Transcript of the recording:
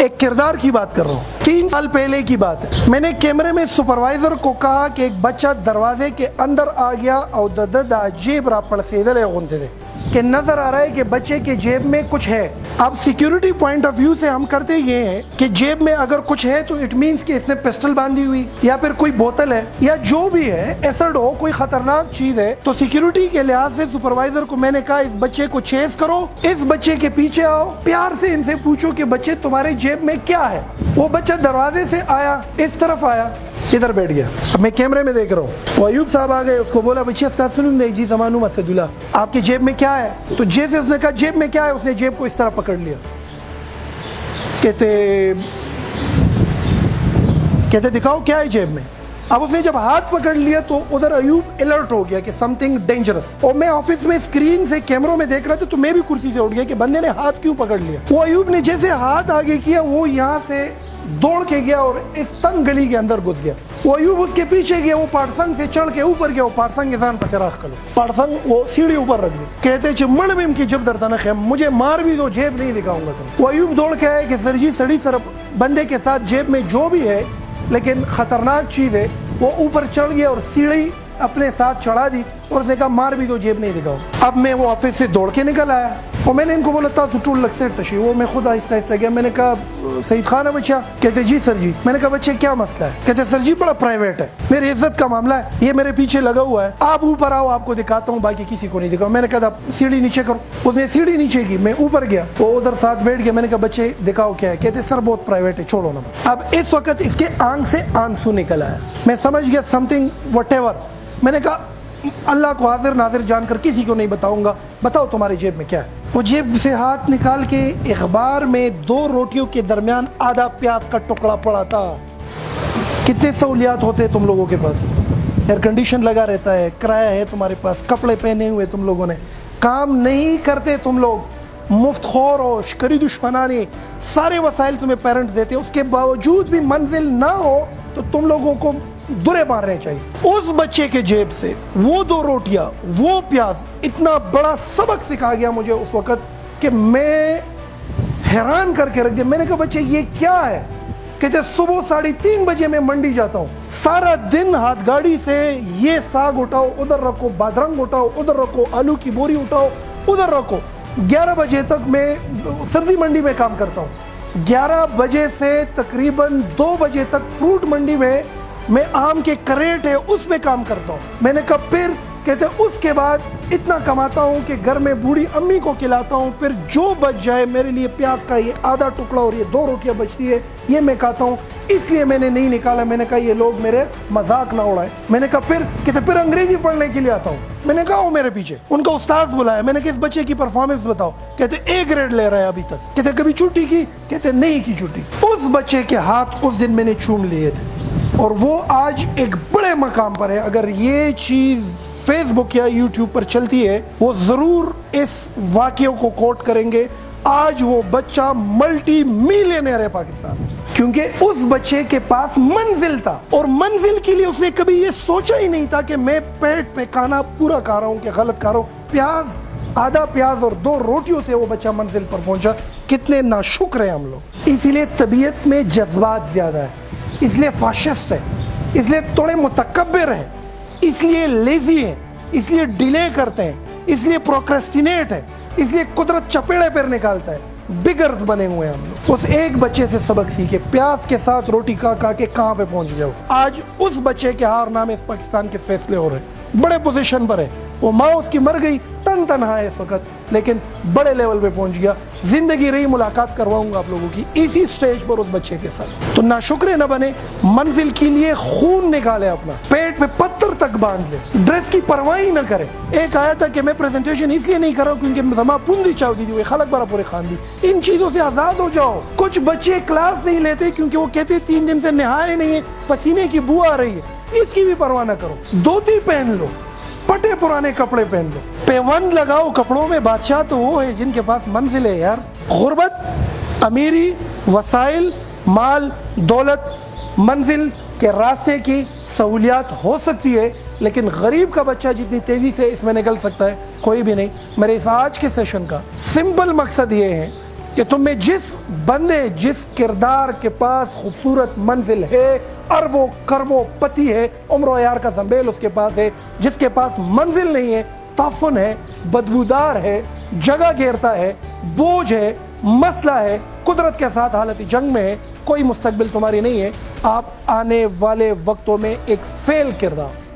ایک کردار کی بات کر رہا ہوں، 3 سال پہلے کی بات ہے۔ میں نے کیمرے میں سپروائزر کو کہا کہ ایک بچہ دروازے کے اندر آ گیا اور دا جیب را پڑسیدلے غنتے تھے کہ نظر آ رہا ہے کہ بچے کے جیب میں کچھ ہے۔ اب سیکیورٹی پوائنٹ آف ویو سے ہم کرتے یہ ہیں کہ جیب میں اگر کچھ ہے تو اٹ مینس کہ اس نے پسٹل باندھی ہوئی یا پھر کوئی بوتل ہے یا جو بھی ہے، ایسڈ ہو، کوئی خطرناک چیز ہے۔ تو سیکیورٹی کے لحاظ سے سپروائزر کو میں نے کہا اس بچے کو چیز کرو، اس بچے کے پیچھے آؤ، پیار سے ان سے پوچھو کہ بچے تمہارے جیب میں کیا ہے۔ وہ بچہ دروازے سے آیا، اس طرف آیا، ادھر بیٹھ گیا۔ اب میں کیمرے میں دیکھ رہا ہوں، وہ ایوب صاحب آ گئے، اس کو بولا بچے استاد سنوں دے جی زمانو مسدولہ، آپ کے جیب میں کیا ہے؟ تو جیسے اس نے کہا جیب میں کیا ہے، اس نے جیب کو اس طرح پکڑ لیا۔ کہتے دکھاؤ کیا ہے جیب میں۔ اب اس نے جب ہاتھ پکڑ لیا تو ادھر ایوب الرٹ ہو گیا کہ سم تھنگ ڈینجرس، اور میں آفس میں اسکرین سے کیمروں میں دیکھ رہا تھا تو میں بھی کرسی سے اٹھ گیا کہ بندے نے ہاتھ کیوں پکڑ لیا۔ وہ ایوب نے جیسے ہاتھ آگے کیا، وہ یہاں سے دوڑ کے گیا اور اس تنگ گلی کے اندر گھس گیا۔ وہ ایوب اس کے پیچھے گیا، وہ پارسنگ سے چڑھ کے اوپر گیا، وہ پارسنگ کے سان پسے راخ کلو، پارسنگ وہ سیڑھی اوپر رکھ دی۔ کہتے چھ مڑ میں کی جب درتا نہ خیم، مجھے مار بھی دو، جیب نہیں دکھاؤں گا تم۔ وہ ایوب دوڑ کے آئے کہ سر جی سڑی سر بندے کے ساتھ جیب میں جو بھی ہے لیکن خطرناک چیز ہے۔ وہ اوپر چڑھ گیا اور سیڑھی اپنے ساتھ چڑھا دی اور اس نے کہا مار بھی دو، جیب نہیں دکھاؤ۔ اب میں وہ آفس سے دوڑ کے نکل آیا اور میں نے ان کو بولا تھا تو ٹول لگ سیٹ تشی، وہ میں خود آہستہ آہستہ گیا۔ میں نے کہا سعید خان ہے بچہ؟ کہتے جی سر جی۔ میں نے کہا بچے کیا مسئلہ ہے؟ کہتے سر جی بڑا پرائیویٹ ہے، میری عزت کا معاملہ ہے، یہ میرے پیچھے لگا ہوا ہے، آپ اوپر آؤ آپ کو دکھاتا ہوں، باقی کسی کو نہیں دکھاؤں۔ میں نے کہا سیڑھی نیچے کرو، اس نے سیڑھی نیچے کی، میں اوپر گیا، وہ ادھر ساتھ بیٹھ گیا۔ میں نے کہا بچے دکھاؤ کیا ہے؟ کہتے سر بہت پرائیویٹ ہے، چھوڑو نا۔ اب اس وقت اس کے آنکھ سے آنسو نکل آیا، میں سمجھ گیا سم تھنگ وٹ ایور۔ میں نے کہا اللہ کو حاضر ناظر جان کر کسی کو نہیں بتاؤں گا، بتاؤ تمہاری جیب میں کیا ہے؟ وہ جیب سے ہاتھ نکال کے اخبار میں 2 روٹیوں کے درمیان آدھا پیاز کا ٹکڑا پڑا تھا۔ کتنے سہولیات ہوتے ہیں تم لوگوں کے پاس، ایئر کنڈیشن لگا رہتا ہے، کرایہ ہے تمہارے پاس، کپڑے پہنے ہوئے تم لوگوں نے، کام نہیں کرتے تم لوگ، مفت خور ہو، شکری دشمنانی، سارے وسائل تمہیں پیرنٹس دیتے، اس کے باوجود بھی منزل نہ ہو تو تم لوگوں کو درے مارنے چاہیے۔ اس بچے کے جیب سے وہ 2 روٹیاں، وہ پیاز، اتنا بڑا سبق سکھا گیا مجھے اس وقت کہ میں حیران کر کے رکھ دیا۔ میں نے کہا بچے یہ کیا ہے؟ کہتے صبح 3:30 بجے میں منڈی جاتا ہوں، سارا دن ہاتھ گاڑی سے یہ ساگ اٹھاؤ، ادھر رکھو، بادرنگ اٹھاؤ، ادھر رکھو، آلو کی بوری اٹھاؤ، ادھر رکھو۔ 11 بجے تک میں سبزی منڈی میں کام کرتا ہوں، 11 بجے سے تقریباً 2 بجے تک فروٹ منڈی میں آم کے کریٹ ہے اس میں کام کرتا ہوں۔ میں نے کہا پھر؟ کہتے اس کے بعد اتنا کماتا ہوں کہ گھر میں بوڑھی امی کو کھلاتا ہوں، پھر جو بچ جائے میرے لیے پیاز کا یہ آدھا ٹکڑا اور یہ 2 روٹیاں بچتی ہے یہ میں کھاتا ہوں، اس لیے میں نے نہیں نکالا۔ میں نے کہا یہ لوگ میرے مذاق نہ اڑائے۔ میں نے کہا پھر؟ کہتے پھر انگریزی پڑھنے کے لیے آتا ہوں۔ میں نے کہا وہ میرے پیچھے، ان کا استاذ بلایا، میں نے کہا اس بچے کی پرفارمنس بتاؤ۔ کہتے A گریڈ لے رہا ہے ابھی تک۔ کہتے کبھی چھٹی کی؟ کہتے نہیں کی چھٹی۔ اس بچے کے ہاتھ اس دن میں نے چوم لیے تھے اور وہ آج ایک بڑے مقام پر ہے۔ اگر یہ چیز فیس بک یا یوٹیوب پر چلتی ہے وہ ضرور اس واقعوں کو کوٹ کریں گے۔ آج وہ بچہ ملٹی میلینئر ہے پاکستان، کیونکہ اس بچے کے پاس منزل تھا، اور منزل کے لیے اس نے کبھی یہ سوچا ہی نہیں تھا کہ میں پیٹ پہ کھانا پورا کھا رہا ہوں کہ غلط کھا رہا ہوں۔ پیاز، آدھا پیاز اور 2 روٹیوں سے وہ بچہ منزل پر پہنچا۔ کتنے ناشکر ہیں ہم لوگ۔ اسی لیے طبیعت میں جذبات زیادہ ہے، اس لیے فاشسٹ ہے، اس لیے تھوڑے متکبر ہیں، اس لیے لیزی ہے، اس لیے ڈیلے کرتے ہیں، اس لیے پروکریسٹینیٹ ہے، اس لیے قدرت چپیڑے پر نکالتا ہے۔ بگرز بنے ہوئے ہیں ہم لوگ۔ اس ایک بچے سے سبق سیکھے، پیاز کے ساتھ روٹی کھا کے کہاں پہ پہنچ گیا ہو۔ آج اس بچے کے ہار نامے اس پاکستان کے فیصلے ہو رہے ہیں، بڑے پوزیشن پر ہے، وہ ماں اس کی مر گئی، تنہا ہے اس وقت، لیکن بڑے لیول پہ پہنچ گیا۔ زندگی رہی ملاقات کرواؤں گا آپ لوگوں کی اسی سٹیج پر اس بچے کے ساتھ۔ تو ناشکرے نہ بنے، منزل کے لیے خون نکالے اپنا، پیٹ پہ پتھر تک باندھ لے، ڈریس کی پرواہ نہ کرے۔ ایک آیا تھا کہ میں پریزنٹیشن اس لیے نہیں کر رہا ہوں کیونکہ زما پوندی چاو دی ہوئے خلق بارا پورے خان دی۔ ان چیزوں سے آزاد ہو جاؤ۔ کچھ بچے کلاس نہیں لیتے کیونکہ وہ کہتے 3 دن سے نہائے نہیں ہے، پسینے کی بو آ رہی ہے، اس کی بھی پرواہ نہ کرو۔ دھوتی پہن لو، پٹے پرانے کپڑے پہن لو، پیوند لگاؤ کپڑوں میں۔ بادشاہ تو وہ ہے جن کے پاس منزل ہے یار۔ غربت، امیری، وسائل، مال، دولت، منزل کے راستے کی سہولیات ہو سکتی ہے، لیکن غریب کا بچہ جتنی تیزی سے اس میں نکل سکتا ہے کوئی بھی نہیں۔ میرے اس آج کے سیشن کا سمپل مقصد یہ ہے کہ تم میں جس بندے جس کردار کے پاس خوبصورت منزل ہے، اربوں کربوں پتی ہے، عمر و عیار کا زنبیل اس کے پاس ہے، جس کے پاس منزل نہیں ہے، تعفن ہے، بدبودار ہے، جگہ گھیرتا ہے، بوجھ ہے، مسئلہ ہے، قدرت کے ساتھ حالت جنگ میں ہے، کوئی مستقبل تمہاری نہیں ہے، آپ آنے والے وقتوں میں ایک فیل کردار